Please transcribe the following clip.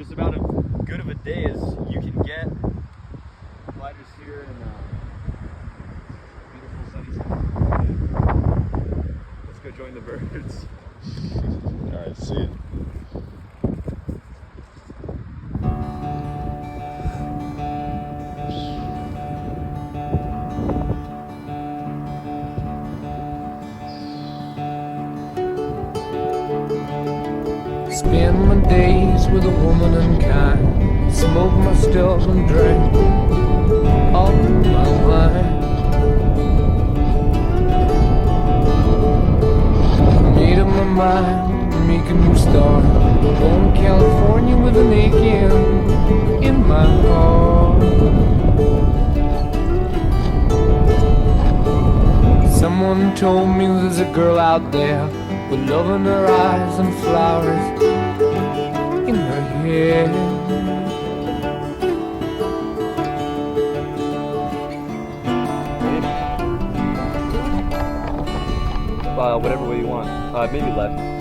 just about as good of a day as you can get. Gliders here and beautiful sunny side. Let's go join the birds. All right, see you. Spend my days with a woman unkind, smoke my stuff and drink all my wine. Made up my mind, make a new start, going to California with an aching in my heart. Someone told me there's a girl out there with love in her eyes and flowers in her hair. Whatever way you want. Maybe left.